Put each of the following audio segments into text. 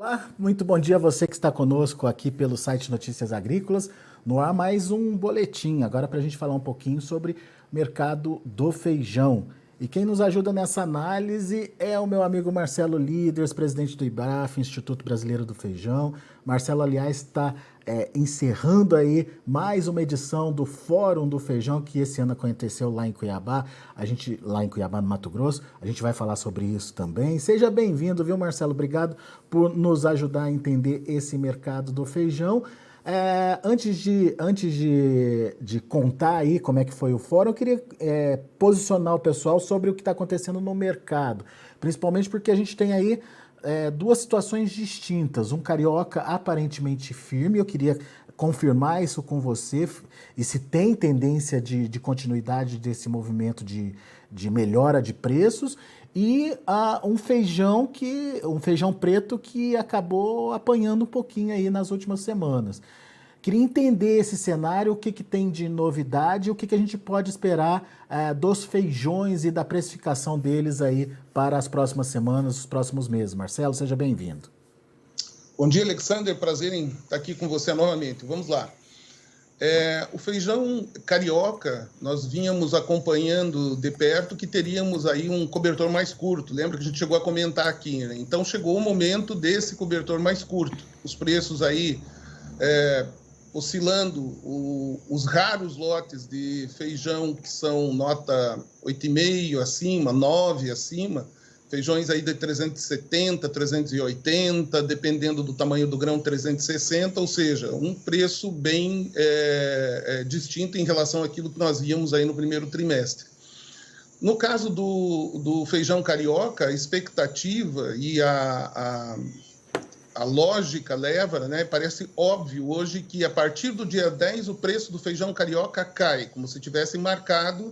Olá, muito bom dia a você que está conosco aqui pelo site Notícias Agrícolas. No ar mais um boletim, agora para a gente falar um pouquinho sobre o mercado do feijão. E quem nos ajuda nessa análise é o meu amigo Marcelo Líderes, presidente do IBRAF, Instituto Brasileiro do Feijão. Marcelo, aliás, está encerrando aí mais uma edição do Fórum do Feijão, que esse ano aconteceu lá em Cuiabá, lá em Cuiabá, no Mato Grosso. A gente vai falar sobre isso também. Seja bem-vindo, viu, Marcelo? Obrigado por nos ajudar a entender esse mercado do feijão. Antes de contar aí como é que foi o fórum, eu queria posicionar o pessoal sobre o que está acontecendo no mercado, principalmente porque a gente tem aí duas situações distintas. Um carioca aparentemente firme, eu queria confirmar isso com você, e se tem tendência de continuidade desse movimento de melhora de preços, e um feijão preto que acabou apanhando um pouquinho aí nas últimas semanas. Queria entender esse cenário, o que tem de novidade, o que a gente pode esperar dos feijões e da precificação deles aí para as próximas semanas, os próximos meses. Marcelo, seja bem-vindo. Bom dia, Alexander. Prazer em estar aqui com você novamente. Vamos lá. O feijão carioca, nós vínhamos acompanhando de perto que teríamos aí um cobertor mais curto. Lembra que a gente chegou a comentar aqui, né? Então, chegou o momento desse cobertor mais curto. Os preços aí oscilando, os raros lotes de feijão que são nota 8,5 acima, 9 acima, feijões aí de 370, 380, dependendo do tamanho do grão, 360, ou seja, um preço bem distinto em relação àquilo que nós víamos aí no primeiro trimestre. No caso do feijão carioca, a expectativa e a lógica leva, né? Parece óbvio hoje que a partir do dia 10 o preço do feijão carioca cai, como se tivesse marcado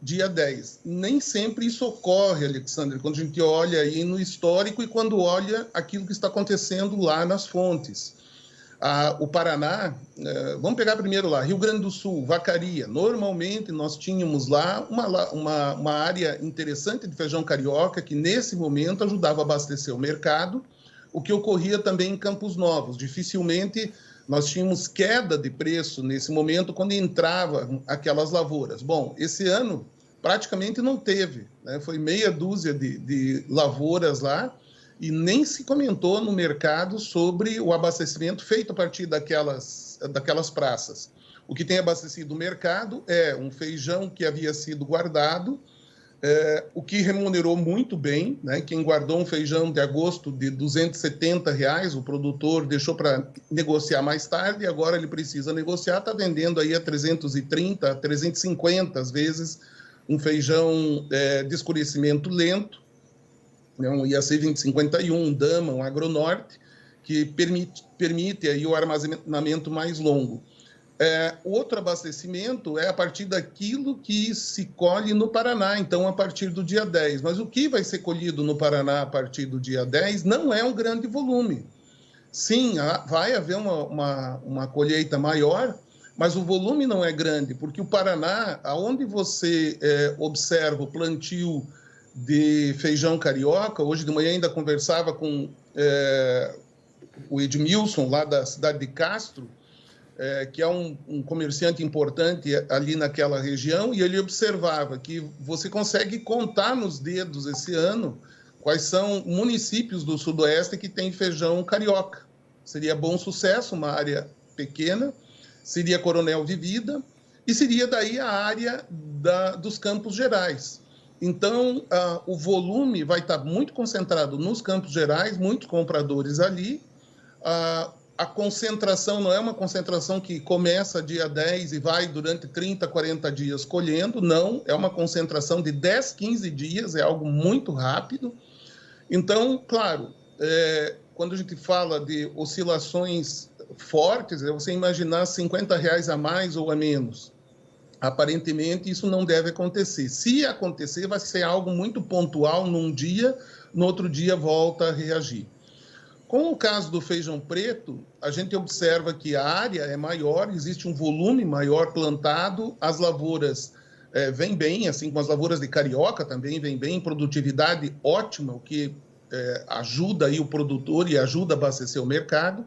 dia 10. Nem sempre isso ocorre, Alexandre, quando a gente olha aí no histórico e quando olha aquilo que está acontecendo lá nas fontes. O Paraná, vamos pegar primeiro lá, Rio Grande do Sul, Vacaria. Normalmente nós tínhamos lá uma área interessante de feijão carioca que nesse momento ajudava a abastecer o mercado. O que ocorria também em Campos Novos. Dificilmente nós tínhamos queda de preço nesse momento quando entrava aquelas lavouras. Bom, esse ano praticamente não teve, né? Foi meia dúzia de lavouras lá e nem se comentou no mercado sobre o abastecimento feito a partir daquelas praças. O que tem abastecido o mercado é um feijão que havia sido guardado, o que remunerou muito bem, né? Quem guardou um feijão de agosto de R$270, o produtor deixou para negociar mais tarde, e agora ele precisa negociar, está vendendo aí a 330, 350 às vezes, um feijão de escurecimento lento, né? Um IAC 2051, um Dama, um Agronorte, que permite aí o armazenamento mais longo. Outro abastecimento é a partir daquilo que se colhe no Paraná, então a partir do dia 10. Mas o que vai ser colhido no Paraná a partir do dia 10 não é um grande volume. Sim, vai haver uma colheita maior, mas o volume não é grande, porque o Paraná, aonde você observa o plantio de feijão carioca, hoje de manhã ainda conversava com o Edmilson, lá da cidade de Castro, que é um comerciante importante ali naquela região, e ele observava que você consegue contar nos dedos esse ano quais são municípios do Sudoeste que têm feijão carioca. Seria Bom Sucesso, uma área pequena, seria Coronel Vivida, e seria daí a área dos Campos Gerais. Então, o volume vai estar muito concentrado nos Campos Gerais, muitos compradores ali. A concentração não é uma concentração que começa dia 10 e vai durante 30, 40 dias colhendo, não, é uma concentração de 10, 15 dias, é algo muito rápido. Então, claro, quando a gente fala de oscilações fortes, é você imaginar R$50 a mais ou a menos. Aparentemente, isso não deve acontecer. Se acontecer, vai ser algo muito pontual num dia, no outro dia volta a reagir. Com o caso do feijão preto, a gente observa que a área é maior, existe um volume maior plantado, as lavouras vêm bem, assim como as lavouras de carioca também vêm bem, produtividade ótima, o que ajuda aí o produtor e ajuda a abastecer o mercado.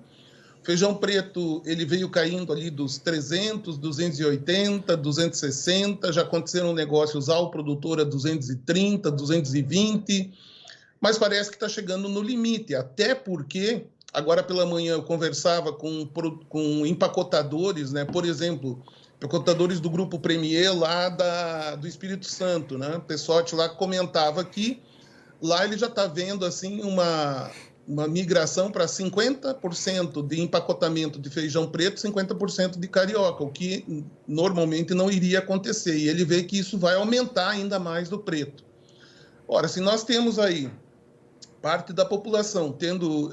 Feijão preto, ele veio caindo ali dos 300, 280, 260, já aconteceram negócios ao produtor a 230, 220, mas parece que está chegando no limite, até porque, agora pela manhã eu conversava com empacotadores, né? Por exemplo, empacotadores do Grupo Premier lá do Espírito Santo, né? O Pessotti lá comentava que lá ele já está vendo assim uma migração para 50% de empacotamento de feijão preto, 50% de carioca, o que normalmente não iria acontecer. E ele vê que isso vai aumentar ainda mais do preto. Ora, se nós temos aí parte da população tendo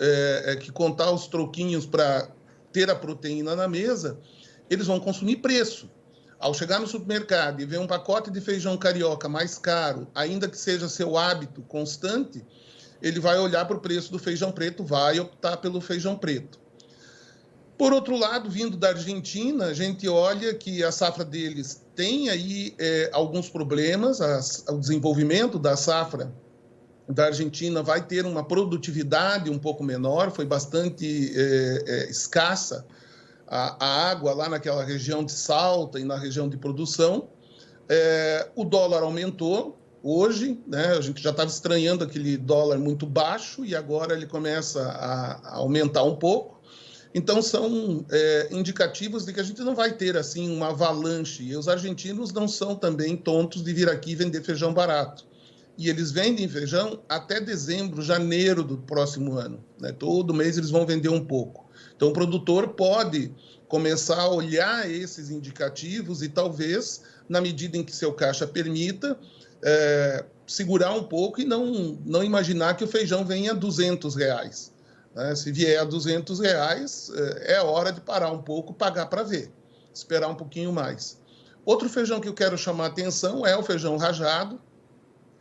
que contar os troquinhos para ter a proteína na mesa, eles vão consumir preço. Ao chegar no supermercado e ver um pacote de feijão carioca mais caro, ainda que seja seu hábito constante, ele vai olhar para o preço do feijão preto, vai optar pelo feijão preto. Por outro lado, vindo da Argentina, a gente olha que a safra deles tem aí alguns problemas, o desenvolvimento da safra da Argentina vai ter uma produtividade um pouco menor, foi bastante escassa a água lá naquela região de Salta e na região de produção. O dólar aumentou hoje, né? A gente já estava estranhando aquele dólar muito baixo e agora ele começa a aumentar um pouco. Então, são indicativos de que a gente não vai ter assim uma avalanche. E os argentinos não são também tontos de vir aqui vender feijão barato. E eles vendem feijão até dezembro, janeiro do próximo ano, né? Todo mês eles vão vender um pouco. Então, o produtor pode começar a olhar esses indicativos e talvez, na medida em que seu caixa permita, segurar um pouco e não imaginar que o feijão venha a R$200. Né? Se vier a R$200, é hora de parar um pouco, pagar para ver, esperar um pouquinho mais. Outro feijão que eu quero chamar a atenção é o feijão rajado,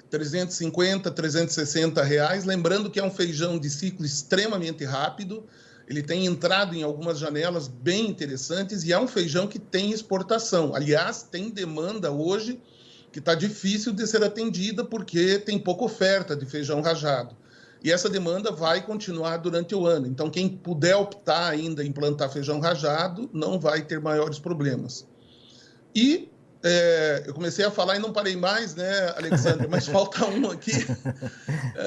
R$350, R$360. Lembrando que é um feijão de ciclo extremamente rápido, ele tem entrado em algumas janelas bem interessantes e é um feijão que tem exportação. Aliás, tem demanda hoje que está difícil de ser atendida porque tem pouca oferta de feijão rajado. E essa demanda vai continuar durante o ano. Então, quem puder optar ainda em plantar feijão rajado não vai ter maiores problemas. E eu comecei a falar e não parei mais, né, Alexandre? Mas falta um aqui.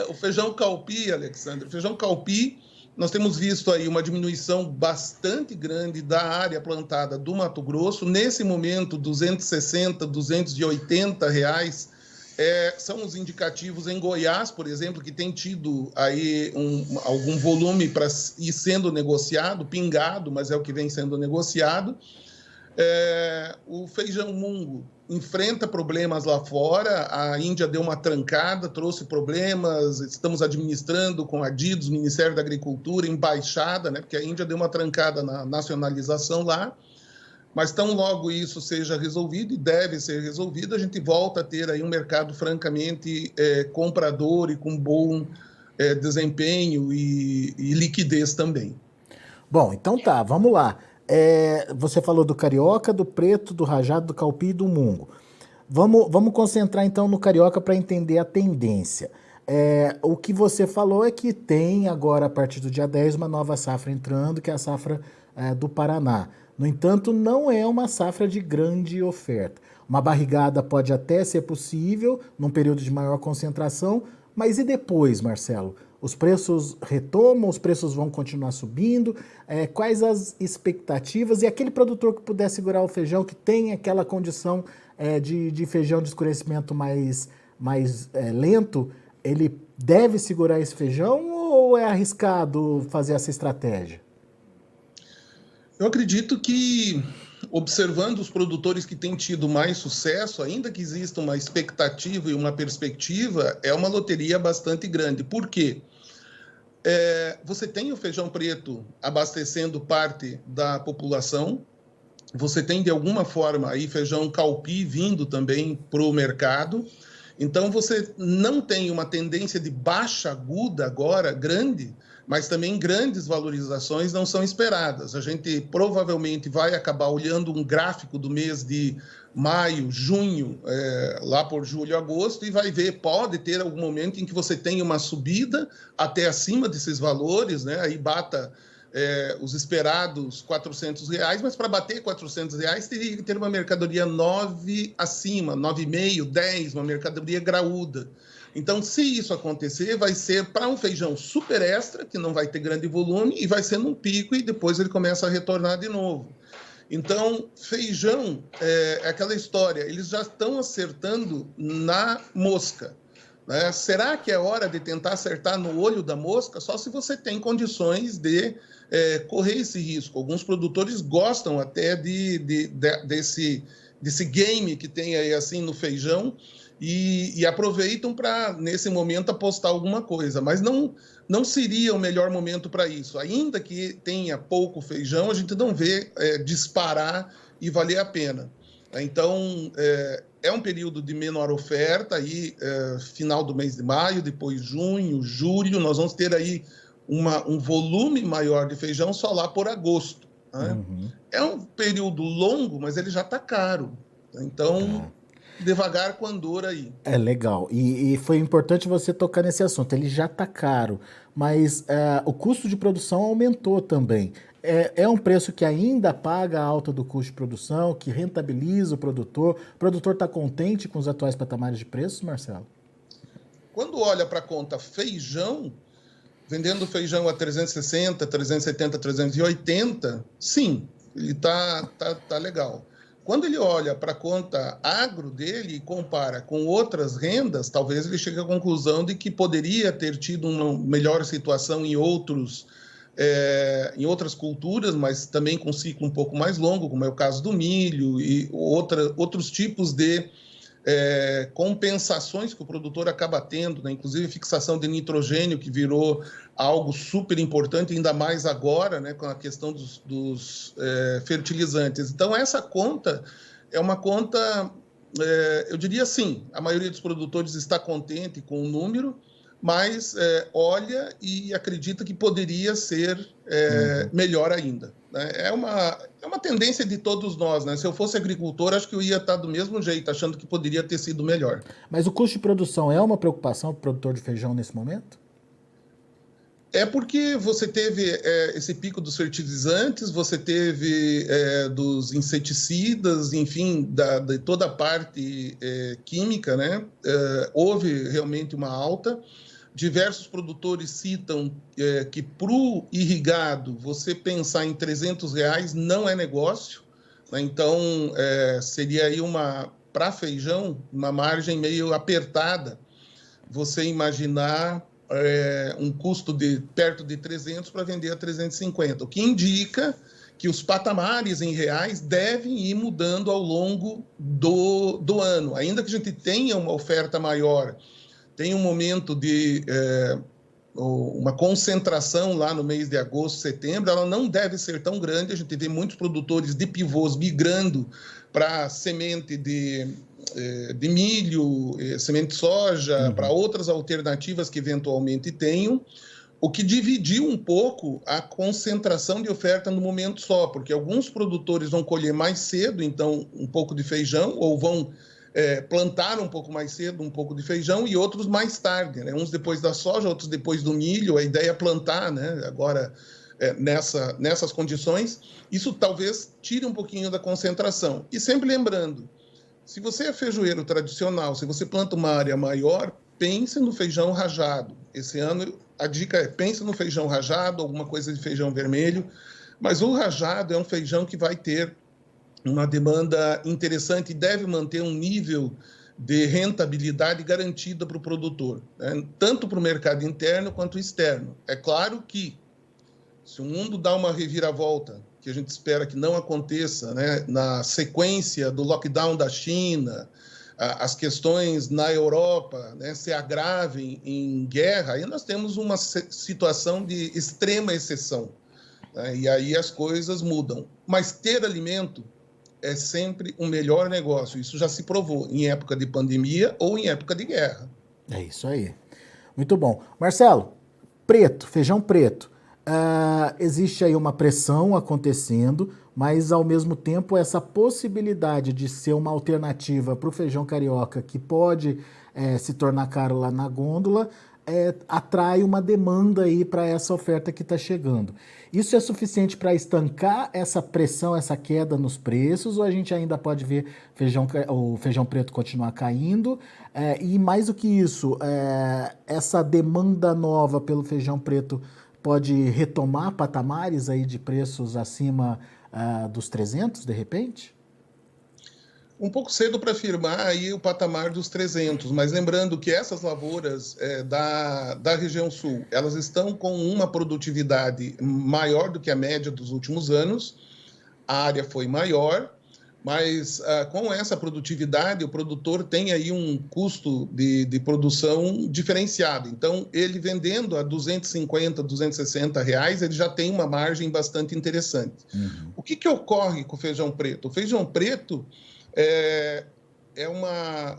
O feijão calpi, Alexandre. O feijão calpi, nós temos visto aí uma diminuição bastante grande da área plantada do Mato Grosso. Nesse momento, R$260, R$280 são os indicativos em Goiás, por exemplo, que tem tido aí algum volume para ir sendo negociado, pingado, mas é o que vem sendo negociado. O feijão mungo enfrenta problemas lá fora, a Índia deu uma trancada, trouxe problemas, estamos administrando com a DIDOS, Ministério da Agricultura, embaixada, né, porque a Índia deu uma trancada na nacionalização lá, mas tão logo isso seja resolvido, e deve ser resolvido, a gente volta a ter aí um mercado francamente comprador e com bom desempenho e liquidez também. Bom, então tá, vamos lá. Você falou do carioca, do preto, do rajado, do calpi e do mungo. Vamos concentrar então no carioca para entender a tendência. O que você falou é que tem agora, a partir do dia 10, uma nova safra entrando, que é a safra do Paraná. No entanto, não é uma safra de grande oferta. Uma barrigada pode até ser possível, num período de maior concentração, mas e depois, Marcelo? Os preços retomam, os preços vão continuar subindo? Quais as expectativas? E aquele produtor que puder segurar o feijão, que tem aquela condição de feijão de escurecimento mais lento, ele deve segurar esse feijão ou é arriscado fazer essa estratégia? Eu acredito que, observando os produtores que têm tido mais sucesso, ainda que exista uma expectativa e uma perspectiva, é uma loteria bastante grande. Por quê? Você tem o feijão preto abastecendo parte da população, você tem, de alguma forma, aí feijão calpi vindo também para o mercado, então você não tem uma tendência de baixa aguda agora grande mas também grandes valorizações não são esperadas. A gente provavelmente vai acabar olhando um gráfico do mês de maio, junho, lá por julho, agosto, e vai ver, pode ter algum momento em que você tenha uma subida até acima desses valores, né? Aí bata os esperados R$ 400, mas para bater R$ 400 teria que ter uma mercadoria 9 acima, 9,5, 10, uma mercadoria graúda. Então, se isso acontecer, vai ser para um feijão super extra, que não vai ter grande volume, e vai ser num pico e depois ele começa a retornar de novo. Então, feijão é aquela história, eles já estão acertando na mosca, né? Será que é hora de tentar acertar no olho da mosca? Só se você tem condições de correr esse risco. Alguns produtores gostam até desse game que tem aí assim no feijão, e aproveitam para, nesse momento, apostar alguma coisa. Mas não seria o melhor momento para isso. Ainda que tenha pouco feijão, a gente não vê disparar e valer a pena. Então, é um período de menor oferta, aí, final do mês de maio, depois junho, julho, nós vamos ter aí um volume maior de feijão só lá por agosto, né? Uhum. É um período longo, mas ele já está caro. Então, devagar com andor aí. É legal. E foi importante você tocar nesse assunto. Ele já está caro, mas o custo de produção aumentou também. É um preço que ainda paga a alta do custo de produção, que rentabiliza o produtor. O produtor está contente com os atuais patamares de preços, Marcelo? Quando olha para a conta feijão, vendendo feijão a 360, 370, 380, sim, ele tá legal. Quando ele olha para a conta agro dele e compara com outras rendas, talvez ele chegue à conclusão de que poderia ter tido uma melhor situação em outras culturas, mas também com ciclo um pouco mais longo, como é o caso do milho e outros tipos de compensações que o produtor acaba tendo, né? Inclusive fixação de nitrogênio, que virou algo super importante, ainda mais agora, né, com a questão dos fertilizantes. Então, essa conta é uma conta, eu diria assim, a maioria dos produtores está contente com o número, mas olha e acredita que poderia ser melhor ainda. Né? É uma tendência de todos nós. Né? Se eu fosse agricultor, acho que eu ia estar do mesmo jeito, achando que poderia ter sido melhor. Mas o custo de produção é uma preocupação para o produtor de feijão nesse momento? É porque você teve esse pico dos fertilizantes, você teve dos inseticidas, enfim, de toda a parte química, né? Houve realmente uma alta. Diversos produtores citam que para o irrigado, você pensar em R$ 300 não é negócio, né? Então, seria aí para feijão, uma margem meio apertada, você imaginar um custo de perto de 300 para vender a 350, o que indica que os patamares em reais devem ir mudando ao longo do ano. Ainda que a gente tenha uma oferta maior, tem um momento de uma concentração lá no mês de agosto, setembro, ela não deve ser tão grande. A gente vê muitos produtores de pivôs migrando para semente de milho, semente de soja, para outras alternativas que eventualmente tenham, o que dividiu um pouco a concentração de oferta no momento só, porque alguns produtores vão colher mais cedo, então, um pouco de feijão, ou vão plantar um pouco mais cedo um pouco de feijão, e outros mais tarde, né? Uns depois da soja, outros depois do milho. A ideia é plantar, né? Agora, nessas condições, isso talvez tire um pouquinho da concentração. E sempre lembrando, se você é feijoeiro tradicional, se você planta uma área maior, pense no feijão rajado. Esse ano, a dica é pense no feijão rajado, alguma coisa de feijão vermelho, mas o rajado é um feijão que vai ter uma demanda interessante e deve manter um nível de rentabilidade garantida para o produtor, né? Tanto para o mercado interno quanto externo. É claro que, se o mundo dá uma reviravolta, que a gente espera que não aconteça, né, na sequência do lockdown da China, as questões na Europa, né, se agravem em guerra, aí nós temos uma situação de extrema exceção, né, e aí as coisas mudam. Mas ter alimento é sempre um melhor negócio. Isso já se provou em época de pandemia ou em época de guerra. É isso aí. Muito bom. Marcelo, Preto, feijão preto. Existe aí uma pressão acontecendo, mas ao mesmo tempo essa possibilidade de ser uma alternativa para o feijão carioca que pode se tornar caro lá na gôndola, atrai uma demanda aí para essa oferta que está chegando. Isso é suficiente para estancar essa pressão, essa queda nos preços, ou a gente ainda pode ver o feijão preto continuar caindo? E mais do que isso, essa demanda nova pelo feijão preto pode retomar patamares aí de preços acima dos 300, de repente? Um pouco cedo para afirmar aí o patamar dos 300, mas lembrando que essas lavouras da região sul, elas estão com uma produtividade maior do que a média dos últimos anos, a área foi maior, mas com essa produtividade, o produtor tem aí um custo de produção diferenciado. Então, ele vendendo a 250, 260 reais, ele já tem uma margem bastante interessante. Uhum. O que ocorre com o feijão preto? O feijão preto é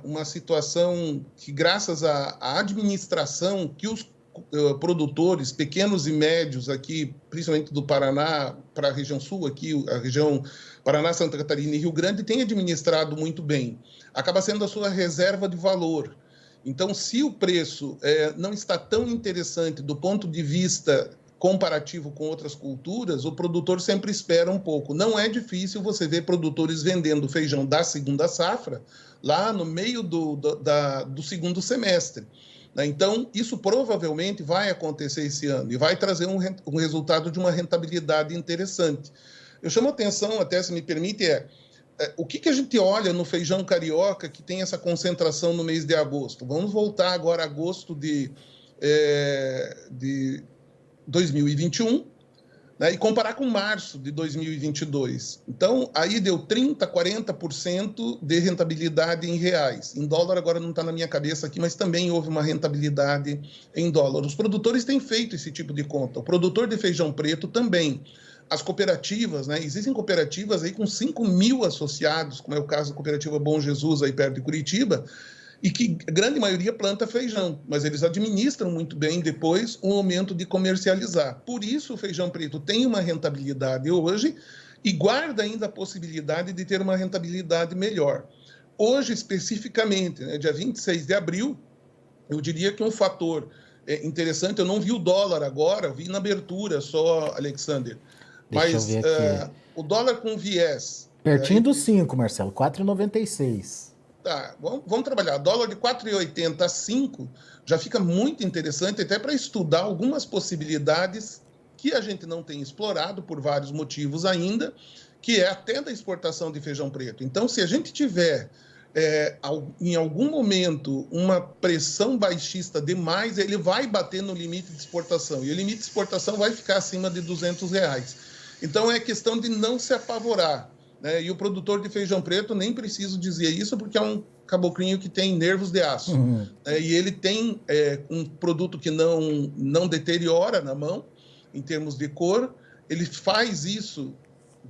uma situação que, graças à administração que os produtores pequenos e médios aqui, principalmente do Paraná para a região sul, aqui a região Paraná, Santa Catarina e Rio Grande, tem administrado muito bem. Acaba sendo a sua reserva de valor. Então, se o preço não está tão interessante do ponto de vista comparativo com outras culturas, o produtor sempre espera um pouco. Não é difícil você ver produtores vendendo feijão da segunda safra lá no meio do segundo semestre. Então, isso provavelmente vai acontecer esse ano e vai trazer um resultado de uma rentabilidade interessante. Eu chamo a atenção, até se me permite, o que a gente olha no feijão carioca que tem essa concentração no mês de agosto? Vamos voltar agora a agosto de 2021, né, e comparar com março de 2022. Então, aí deu 30%, 40% de rentabilidade em reais. Em dólar, agora não está na minha cabeça aqui, mas também houve uma rentabilidade em dólar. Os produtores têm feito esse tipo de conta. O produtor de feijão preto também. As cooperativas, né, existem cooperativas aí com 5 mil associados, como é o caso da cooperativa Bom Jesus, aí perto de Curitiba, e que a grande maioria planta feijão, mas eles administram muito bem depois o momento de comercializar. Por isso o feijão preto tem uma rentabilidade hoje e guarda ainda a possibilidade de ter uma rentabilidade melhor. Hoje, especificamente, né, dia 26 de abril, eu diria que um fator interessante, eu não vi o dólar agora, eu vi na abertura só, Alexander, mas o dólar com viés... Pertinho dos 5, Marcelo, 4,96. Tá, vamos trabalhar. Dólar de 4,80 a 5 já fica muito interessante até para estudar algumas possibilidades que a gente não tem explorado por vários motivos ainda, que é até da exportação de feijão preto. Então, se a gente tiver em algum momento uma pressão baixista demais, ele vai bater no limite de exportação e o limite de exportação vai ficar acima de R$200. Então, é questão de não se apavorar. E o produtor de feijão preto, nem preciso dizer isso, porque é um caboclinho que tem nervos de aço. Uhum. E ele tem um produto que não deteriora na mão, em termos de cor. Ele faz isso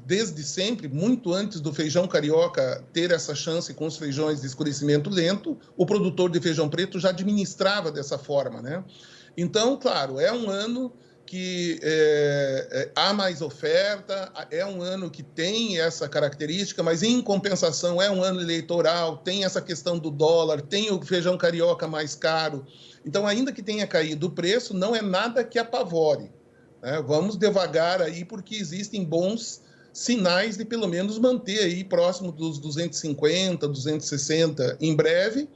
desde sempre, muito antes do feijão carioca ter essa chance com os feijões de escurecimento lento. O produtor de feijão preto já administrava dessa forma, né? Então, claro, é um ano que há mais oferta, é um ano que tem essa característica, mas em compensação é um ano eleitoral, tem essa questão do dólar, tem o feijão carioca mais caro. Então, ainda que tenha caído o preço, não é nada que apavore, né? Vamos devagar aí, porque existem bons sinais de pelo menos manter aí próximo dos 250, 260 em breve.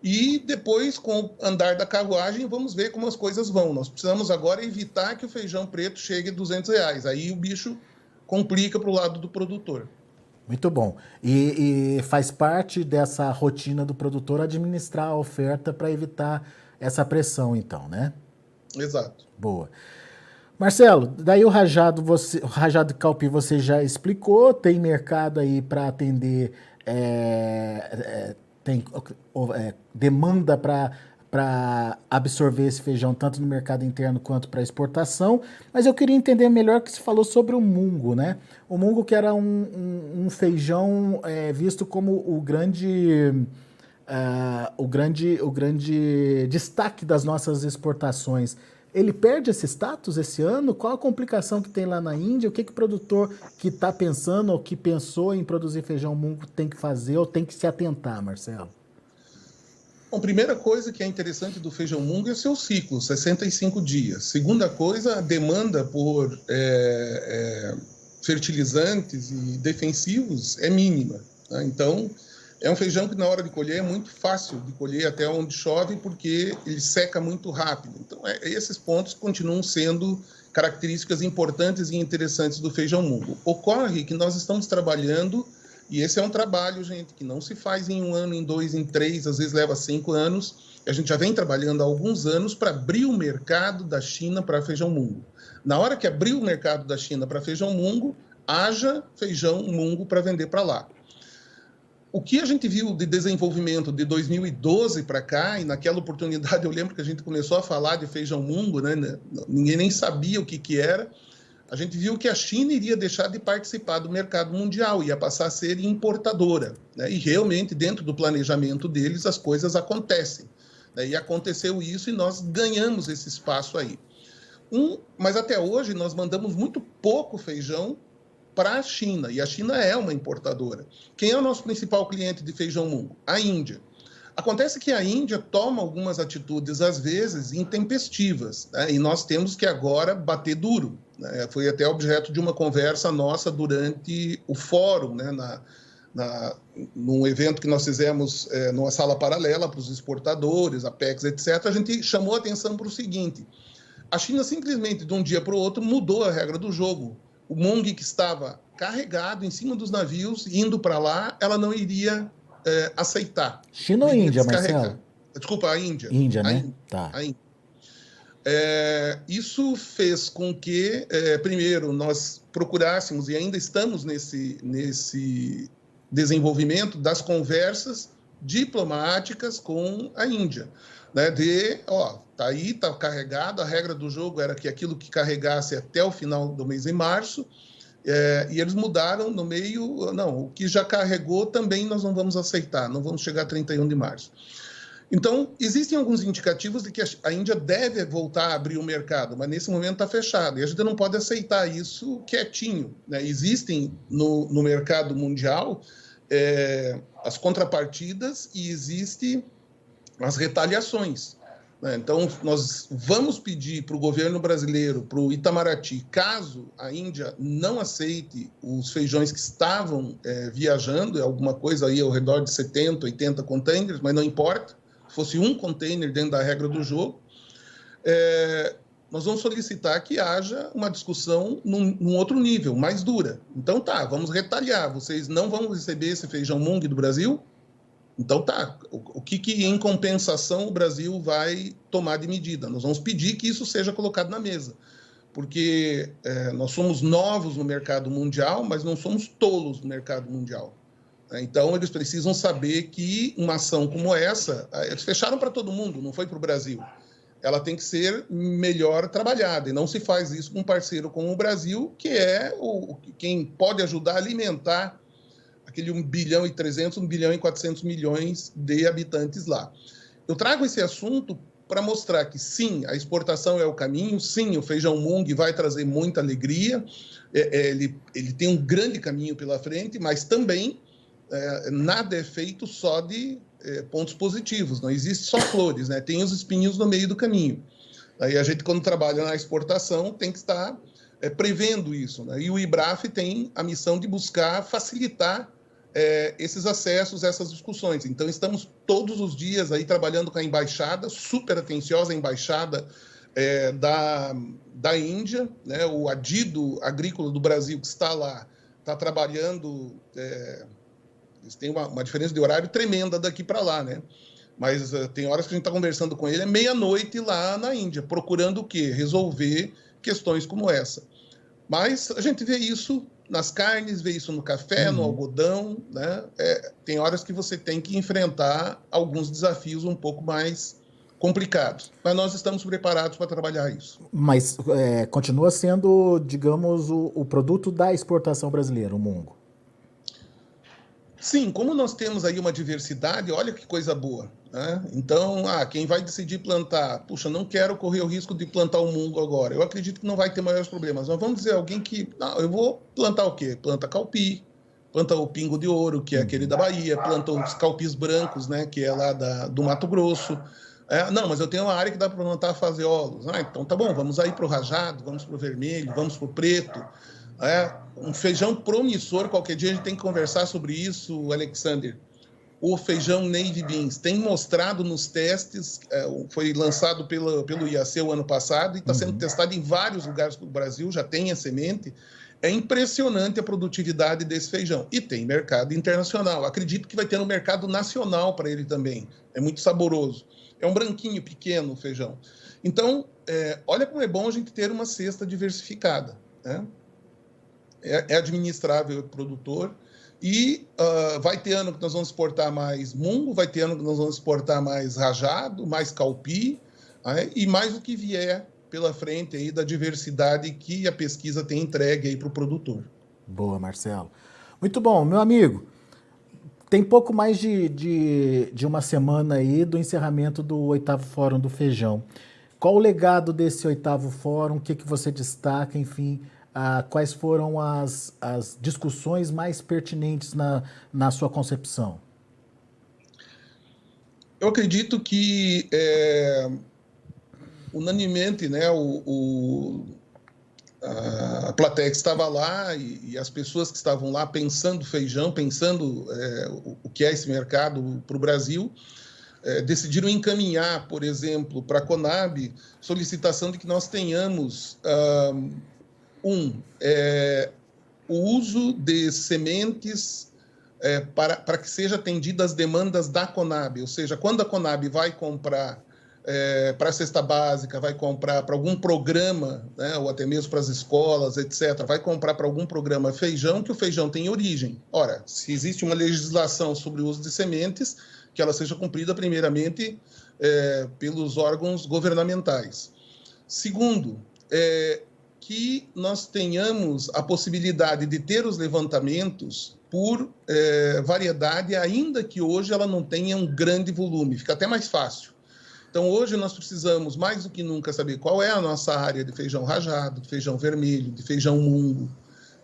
E depois, com o andar da carruagem, vamos ver como as coisas vão. Nós precisamos agora evitar que o feijão preto chegue a R$200. Aí o bicho complica para o lado do produtor. Muito bom. E faz parte dessa rotina do produtor administrar a oferta para evitar essa pressão, então, né? Exato. Boa. Marcelo, daí o rajado de Calpi você já explicou, tem mercado aí para atender... tem demanda para absorver esse feijão tanto no mercado interno quanto para exportação, mas eu queria entender melhor o que você falou sobre o mungo, né? O mungo que era um feijão visto como o grande destaque das nossas exportações. ele perde esse status esse ano? Qual a complicação que tem lá na Índia? O que o produtor que está pensando ou que pensou em produzir feijão mungo tem que fazer ou tem que se atentar, Marcelo? Bom, primeira coisa que é interessante do feijão mungo é o seu ciclo, 65 dias. Segunda coisa, a demanda por fertilizantes e defensivos é mínima, né? Então, é um feijão que na hora de colher é muito fácil de colher até onde chove, porque ele seca muito rápido. Então, esses pontos continuam sendo características importantes e interessantes do feijão mungo. Ocorre que nós estamos trabalhando, e esse é um trabalho, gente, que não se faz em 1 ano, em 2, em 3, às vezes leva 5 anos. A gente já vem trabalhando há alguns anos para abrir o mercado da China para feijão mungo. Na hora que abrir o mercado da China para feijão mungo, haja feijão mungo para vender para lá. O que a gente viu de desenvolvimento de 2012 para cá, e naquela oportunidade eu lembro que a gente começou a falar de feijão mungo, né? Ninguém nem sabia o que era. A gente viu que a China iria deixar de participar do mercado mundial, ia passar a ser importadora, né? E realmente, dentro do planejamento deles, as coisas acontecem, né? E aconteceu isso e nós ganhamos esse espaço aí. Mas até hoje nós mandamos muito pouco feijão para a China, e a China é uma importadora. Quem é o nosso principal cliente de feijão mungo? A Índia. Acontece que a Índia toma algumas atitudes, às vezes, intempestivas, né? E nós temos que agora bater duro, né? Foi até objeto de uma conversa nossa durante o fórum, né? Num evento que nós fizemos numa sala paralela para os exportadores, Apex, etc., a gente chamou a atenção para o seguinte: a China simplesmente, de um dia para o outro, mudou a regra do jogo. O Mung que estava carregado em cima dos navios, indo para lá, ela não iria aceitar. China ou Índia, Marcelo? Desculpa, a Índia. Índia, né? Tá. A Índia. Isso fez com que, primeiro, nós procurássemos, e ainda estamos nesse desenvolvimento das conversas diplomáticas com a Índia, né? Tá aí, tá carregado, a regra do jogo era que aquilo que carregasse até o final do mês de março, e eles mudaram no meio, não, o que já carregou também nós não vamos aceitar, não vamos chegar a 31 de março. Então, existem alguns indicativos de que a Índia deve voltar a abrir o mercado, mas nesse momento está fechado, e a gente não pode aceitar isso quietinho, né? Existem no mercado mundial as contrapartidas e existem as retaliações, né? Então, nós vamos pedir para o governo brasileiro, para o Itamaraty, caso a Índia não aceite os feijões que estavam viajando, alguma coisa aí ao redor de 70, 80 containers, mas não importa, fosse um container dentro da regra do jogo, nós vamos solicitar que haja uma discussão num outro nível, mais dura. Então tá, vamos retalhar, vocês não vão receber esse feijão Mung do Brasil? Então tá, o que em compensação o Brasil vai tomar de medida? Nós vamos pedir que isso seja colocado na mesa, porque nós somos novos no mercado mundial, mas não somos tolos no mercado mundial. Então, eles precisam saber que uma ação como essa, eles fecharam para todo mundo, não foi para o Brasil. Ela tem que ser melhor trabalhada, e não se faz isso com um parceiro como o Brasil, que é quem pode ajudar a alimentar aquele 1 bilhão e 300, 1 bilhão e 400 milhões de habitantes lá. Eu trago esse assunto para mostrar que, sim, a exportação é o caminho, sim, o feijão Mung vai trazer muita alegria, ele tem um grande caminho pela frente, mas também nada é feito só de pontos positivos, não existe só flores, né? Tem os espinhos no meio do caminho. Aí a gente, quando trabalha na exportação, tem que estar prevendo isso, né? E o IBRAF tem a missão de buscar facilitar esses acessos, essas discussões. Então, estamos todos os dias aí trabalhando com a embaixada, super atenciosa a embaixada da Índia, né? O Adido Agrícola do Brasil, que está lá, está trabalhando... Eles têm uma diferença de horário tremenda daqui para lá, né? Mas tem horas que a gente está conversando com ele, meia-noite lá na Índia, procurando o quê? Resolver questões como essa. Mas a gente vê isso nas carnes, vê isso no café, no algodão, né? Tem horas que você tem que enfrentar alguns desafios um pouco mais complicados. Mas nós estamos preparados para trabalhar isso. Mas continua sendo, digamos, o produto da exportação brasileira, o mungo. Sim, como nós temos aí uma diversidade, olha que coisa boa, né? Então, quem vai decidir plantar, puxa, não quero correr o risco de plantar o mungo agora. Eu acredito que não vai ter maiores problemas. Mas vamos dizer alguém que, não, eu vou plantar o quê? Planta calpi, planta o pingo de ouro, que é aquele da Bahia, planta os calpis brancos, né, que é lá do Mato Grosso. Não, mas eu tenho uma área que dá para plantar fazeolos. Então tá bom, vamos aí para o rajado, vamos para o vermelho, vamos para o preto. Um feijão promissor, qualquer dia a gente tem que conversar sobre isso, Alexander. O feijão Navy Beans tem mostrado nos testes, foi lançado pelo IAC o ano passado e está sendo testado em vários lugares do Brasil, já tem a semente. É impressionante a produtividade desse feijão. E tem mercado internacional. Acredito que vai ter um mercado nacional para ele também. É muito saboroso. É um branquinho pequeno o feijão. Então, olha como é bom a gente ter uma cesta diversificada, né? É administrável o produtor e vai ter ano que nós vamos exportar mais mungo, vai ter ano que nós vamos exportar mais rajado, mais calpi, né? E mais o que vier pela frente aí da diversidade que a pesquisa tem entregue aí para o produtor. Boa, Marcelo. Muito bom, meu amigo. Tem pouco mais de uma semana aí do encerramento do 8º Fórum do Feijão. Qual o legado desse 8º Fórum? O que você destaca, enfim... quais foram as discussões mais pertinentes na sua concepção? Eu acredito que, unanimemente, né, a plateia que estava lá e as pessoas que estavam lá pensando feijão, pensando o que é esse mercado para o Brasil, decidiram encaminhar, por exemplo, para a Conab, solicitação de que nós tenhamos... o uso de sementes para que seja atendida as demandas da Conab, ou seja, quando a Conab vai comprar para a cesta básica, vai comprar para algum programa, né, ou até mesmo para as escolas, etc., vai comprar para algum programa feijão, que o feijão tem origem. Ora, se existe uma legislação sobre o uso de sementes, que ela seja cumprida primeiramente pelos órgãos governamentais. Segundo, que nós tenhamos a possibilidade de ter os levantamentos por variedade, ainda que hoje ela não tenha um grande volume, fica até mais fácil. Então, hoje nós precisamos, mais do que nunca, saber qual é a nossa área de feijão rajado, de feijão vermelho, de feijão mungo,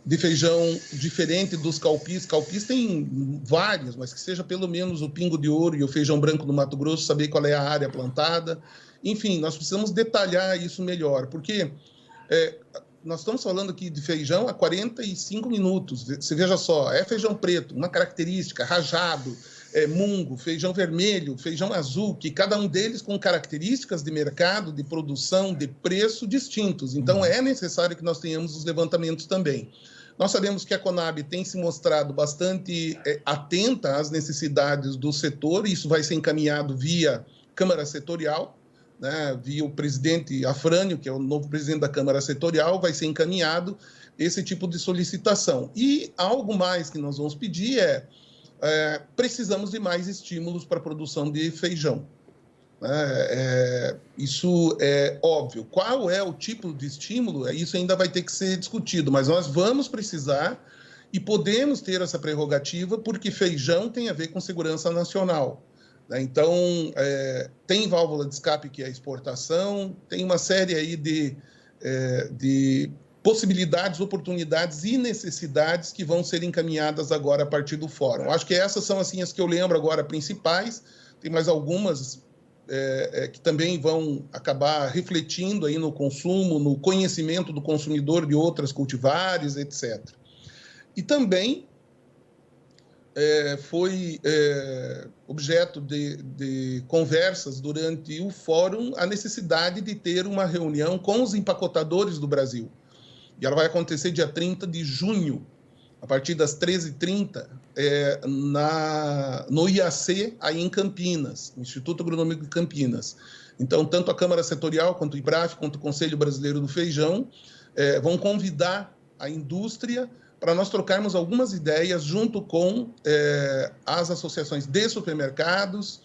de feijão diferente dos calpis. Calpis tem vários, mas que seja pelo menos o pingo de ouro e o feijão branco do Mato Grosso, saber qual é a área plantada. Enfim, nós precisamos detalhar isso melhor, porque... nós estamos falando aqui de feijão há 45 minutos. Você veja só, é feijão preto, uma característica, rajado, mungo, feijão vermelho, feijão azul, que cada um deles com características de mercado, de produção, de preço distintos. Então, é necessário que nós tenhamos os levantamentos também. Nós sabemos que a Conab tem se mostrado bastante atenta às necessidades do setor, e isso vai ser encaminhado via Câmara Setorial, né, via o presidente Afrânio, que é o novo presidente da Câmara Setorial, vai ser encaminhado esse tipo de solicitação. E algo mais que nós vamos pedir precisamos de mais estímulos para a produção de feijão. Isso é óbvio. Qual é o tipo de estímulo? Isso ainda vai ter que ser discutido, mas nós vamos precisar e podemos ter essa prerrogativa porque feijão tem a ver com segurança nacional. Então, tem válvula de escape, que é a exportação, tem uma série aí de possibilidades, oportunidades e necessidades que vão ser encaminhadas agora a partir do fórum. Acho que essas são assim, as que eu lembro agora principais, tem mais algumas que também vão acabar refletindo aí no consumo, no conhecimento do consumidor de outras cultivares, etc. E também foi objeto de conversas durante o fórum a necessidade de ter uma reunião com os empacotadores do Brasil. E ela vai acontecer dia 30 de junho, a partir das 13h30, no IAC, aí em Campinas, Instituto Agronômico de Campinas. Então, tanto a Câmara Setorial, quanto o IBRAF, quanto o Conselho Brasileiro do Feijão, vão convidar a indústria para nós trocarmos algumas ideias junto com as associações de supermercados,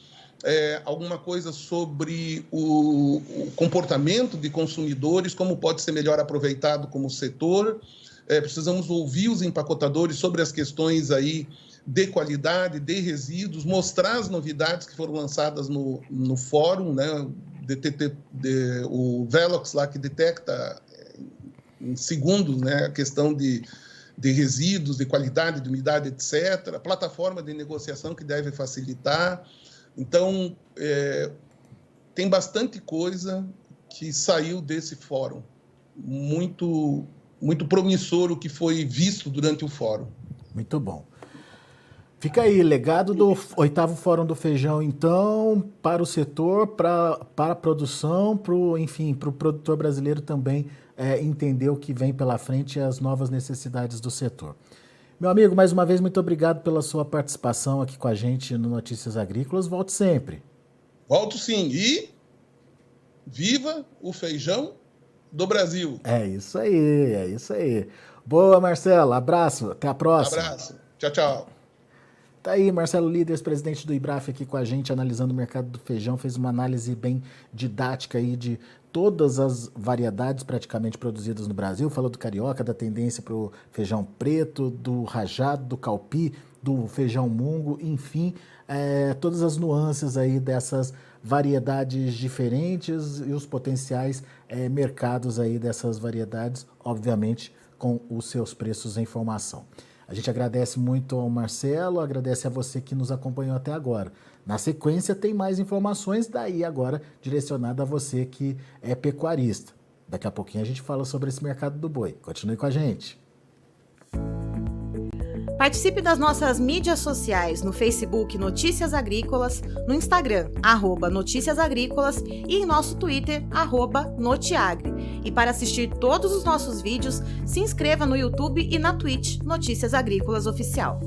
alguma coisa sobre o comportamento de consumidores, como pode ser melhor aproveitado como setor. Precisamos ouvir os empacotadores sobre as questões aí de qualidade, de resíduos, mostrar as novidades que foram lançadas no fórum, né? O Velox lá que detecta em segundos, né, a questão de resíduos, de qualidade, de umidade, etc. A plataforma de negociação que deve facilitar. Então, tem bastante coisa que saiu desse fórum. Muito, muito promissor o que foi visto durante o fórum. Muito bom. Fica aí, legado do 8º Fórum do Feijão, então, para o setor, para a produção, enfim, para o produtor brasileiro também entender o que vem pela frente e as novas necessidades do setor. Meu amigo, mais uma vez, muito obrigado pela sua participação aqui com a gente no Notícias Agrícolas. Volte sempre. Volto sim. E viva o feijão do Brasil. É isso aí. Boa, Marcelo. Abraço. Até a próxima. Abraço. Tchau, tchau. Tá aí, Marcelo Líderes, presidente do IBRAF, aqui com a gente, analisando o mercado do feijão, fez uma análise bem didática aí de todas as variedades praticamente produzidas no Brasil, falou do carioca, da tendência para o feijão preto, do rajado, do calpi, do feijão mungo, enfim, todas as nuances aí dessas variedades diferentes e os potenciais mercados aí dessas variedades, obviamente com os seus preços em formação. A gente agradece muito ao Marcelo, agradece a você que nos acompanhou até agora. Na sequência tem mais informações, daí agora direcionada a você que é pecuarista. Daqui a pouquinho a gente fala sobre esse mercado do boi. Continue com a gente. Participe das nossas mídias sociais no Facebook Notícias Agrícolas, no Instagram @Notícias Agrícolas e em nosso Twitter @Notiagre. E para assistir todos os nossos vídeos, se inscreva no YouTube e na Twitch Notícias Agrícolas Oficial.